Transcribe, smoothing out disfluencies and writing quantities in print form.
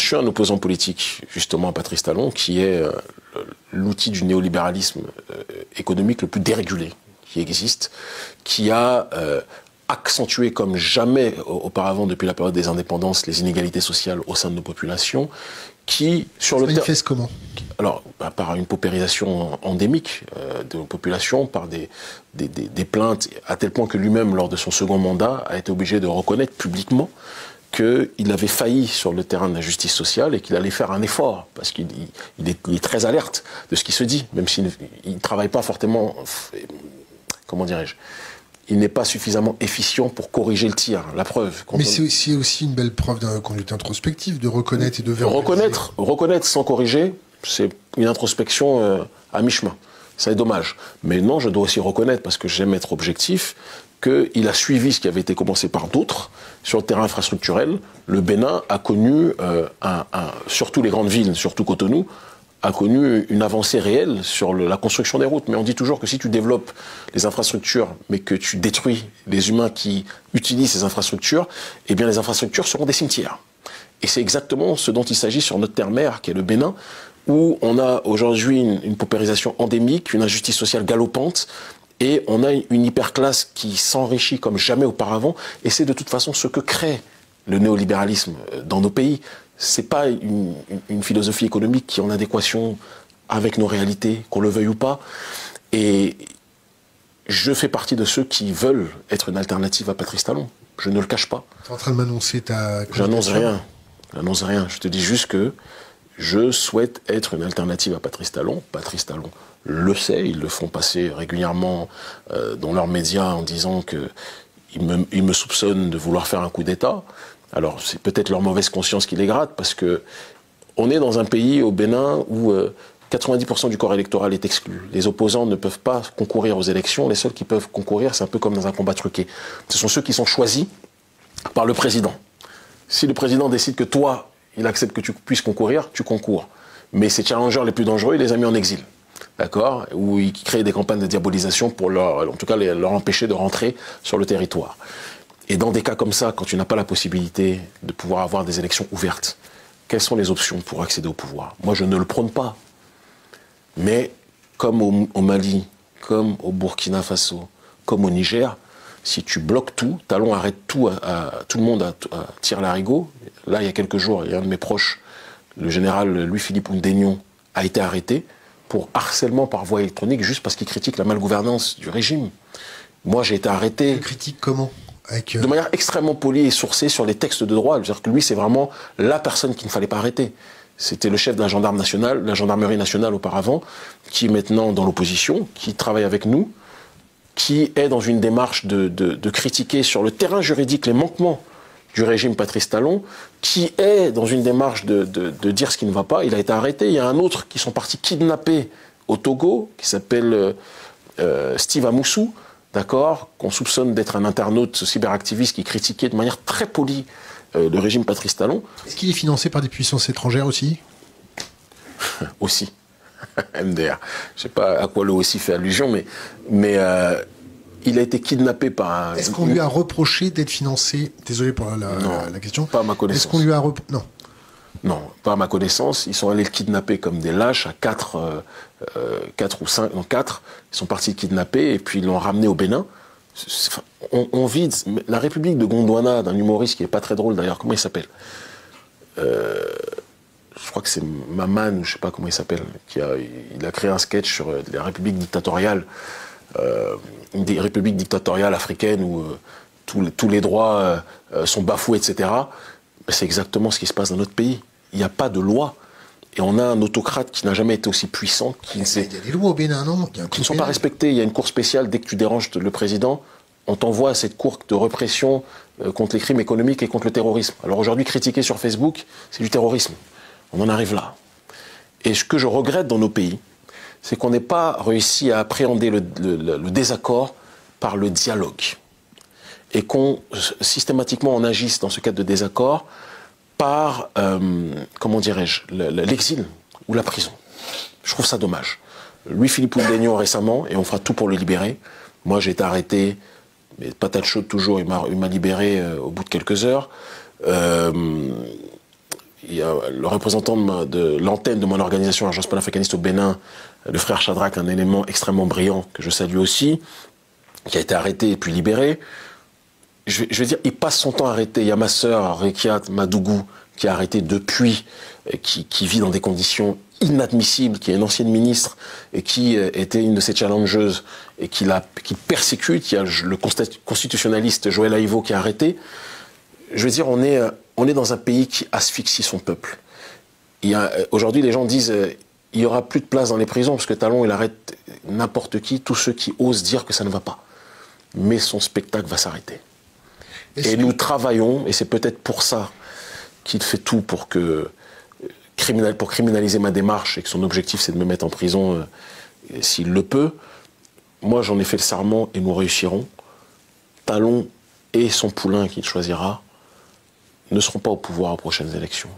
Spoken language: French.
Je suis un opposant politique, justement, à Patrice Talon, qui est l'outil du néolibéralisme économique le plus dérégulé qui existe, qui a accentué comme jamais auparavant, depuis la période des indépendances, les inégalités sociales au sein de nos populations, qui, sur le terrain... manifeste comment? Alors, par une paupérisation endémique de nos populations, par des plaintes, à tel point que lui-même, lors de son second mandat, a été obligé de reconnaître publiquement qu'il avait failli sur le terrain de la justice sociale et qu'il allait faire un effort, parce qu'il est très alerte de ce qui se dit, même s'il ne travaille pas fortement, comment dirais-je, il n'est pas suffisamment efficient pour corriger le tir, la preuve. Mais c'est aussi une belle preuve de conduite introspective, de reconnaître et de verbaliser. Reconnaître sans corriger, c'est une introspection à mi-chemin. C'est dommage. Mais non, je dois aussi reconnaître, parce que j'aime être objectif, qu'il a suivi ce qui avait été commencé par d'autres sur le terrain infrastructurel. Le Bénin a connu, surtout les grandes villes, surtout Cotonou, a connu une avancée réelle sur la construction des routes. Mais on dit toujours que si tu développes les infrastructures, mais que tu détruis les humains qui utilisent ces infrastructures, eh bien les infrastructures seront des cimetières. Et c'est exactement ce dont il s'agit sur notre terre-mère, qui est le Bénin, où on a aujourd'hui une paupérisation endémique, une injustice sociale galopante, et on a une hyperclasse qui s'enrichit comme jamais auparavant, et c'est de toute façon ce que crée le néolibéralisme dans nos pays. C'est pas une philosophie économique qui est en adéquation avec nos réalités, qu'on le veuille ou pas. Et je fais partie de ceux qui veulent être une alternative à Patrice Talon. Je ne le cache pas. Tu es en train de m'annoncer ta... J'annonce rien. J'annonce rien. Je te dis juste que je souhaite être une alternative à Patrice Talon. Patrice Talon le sait. Ils le font passer régulièrement dans leurs médias en disant qu'ils me soupçonnent de vouloir faire un coup d'État. Alors, c'est peut-être leur mauvaise conscience qui les gratte, parce que on est dans un pays, au Bénin, où 90% du corps électoral est exclu. Les opposants ne peuvent pas concourir aux élections. Les seuls qui peuvent concourir, c'est un peu comme dans un combat truqué. Ce sont ceux qui sont choisis par le président. Si le président décide que toi, il accepte que tu puisses concourir, tu concours. Mais ces challengers les plus dangereux, il les a mis en exil. D'accord? Où il crée des campagnes de diabolisation pour en tout cas, leur empêcher de rentrer sur le territoire. Et dans des cas comme ça, quand tu n'as pas la possibilité de pouvoir avoir des élections ouvertes, quelles sont les options pour accéder au pouvoir? Moi, je ne le prône pas. Mais comme au Mali, comme au Burkina Faso, comme au Niger, si tu bloques tout, Talon arrête tout, tout le monde à tire-larigot. Là, il y a quelques jours, il y a un de mes proches, le général Louis-Philippe Oudénion, a été arrêté pour harcèlement par voie électronique juste parce qu'il critique la malgouvernance du régime. Moi, j'ai été arrêté... Tu critiques comment? De manière extrêmement polie et sourcée sur les textes de droit. C'est-à-dire que lui, c'est vraiment la personne qu'il ne fallait pas arrêter. C'était le chef de la gendarmerie nationale auparavant, qui est maintenant dans l'opposition, qui travaille avec nous, qui est dans une démarche de critiquer sur le terrain juridique les manquements du régime Patrice Talon, qui est dans une démarche de dire ce qui ne va pas. Il a été arrêté. Il y a un autre qui sont partis kidnapper au Togo, qui s'appelle Steve Amoussou, d'accord, qu'on soupçonne d'être un internaute cyberactiviste qui critiquait de manière très polie le régime Patrice Talon. Est-ce qu'il est financé par des puissances étrangères aussi? Aussi. MDR. Je ne sais pas à quoi le aussi fait allusion, mais il a été kidnappé par un... Est-ce qu'on lui a reproché d'être financé? Désolé pour la question. Pas à ma connaissance. Est-ce qu'on lui a Non. Non, pas à ma connaissance. Ils sont allés le kidnapper comme des lâches à 4 ou 5, non 4. Ils sont partis le kidnapper et puis ils l'ont ramené au Bénin. On vide la République de Gondwana, d'un humoriste qui est pas très drôle d'ailleurs. Comment il s'appelle? Je crois que c'est Maman, ou je sais pas comment il s'appelle. Il a créé un sketch sur la République dictatoriale, une des républiques dictatoriales africaines où tous les droits sont bafoués, etc. C'est exactement ce qui se passe dans notre pays. Il n'y a pas de loi. Et on a un autocrate qui n'a jamais été aussi puissant. Il y a des lois au Bénin, non? Qui ne sont pas respectées. Il y a une cour spéciale. Dès que tu déranges le président, on t'envoie à cette cour de répression contre les crimes économiques et contre le terrorisme. Alors aujourd'hui, critiquer sur Facebook, c'est du terrorisme. On en arrive là. Et ce que je regrette dans nos pays, c'est qu'on n'ait pas réussi à appréhender le désaccord par le dialogue. Et qu'on, systématiquement, on agisse dans ce cadre de désaccord par, comment dirais-je, l'exil ou la prison. Je trouve ça dommage. Louis-Philippe Oudénion récemment, et on fera tout pour le libérer. Moi, j'ai été arrêté, mais patate chaude toujours, il m'a libéré au bout de quelques heures. il y a le représentant de l'antenne de mon organisation, Agence panafricaniste au Bénin, le frère Shadrach, un élément extrêmement brillant, que je salue aussi, qui a été arrêté et puis libéré. Je veux dire, il passe son temps arrêté. Il y a ma sœur, Rekiat Madougou, qui est arrêtée depuis, qui vit dans des conditions inadmissibles, qui est une ancienne ministre et qui était une de ses challengeuses et qui persécute. Il y a le constitutionnaliste Joël Aïvo qui est arrêté. Je veux dire, on est dans un pays qui asphyxie son peuple. Aujourd'hui, les gens disent il n'y aura plus de place dans les prisons parce que Talon, il arrête n'importe qui, tous ceux qui osent dire que ça ne va pas. Mais son spectacle va s'arrêter. Et nous travaillons, et c'est peut-être pour ça qu'il fait tout pour criminaliser ma démarche et que son objectif c'est de me mettre en prison s'il le peut. Moi j'en ai fait le serment et nous réussirons. Talon et son poulain qu'il choisira ne seront pas au pouvoir aux prochaines élections.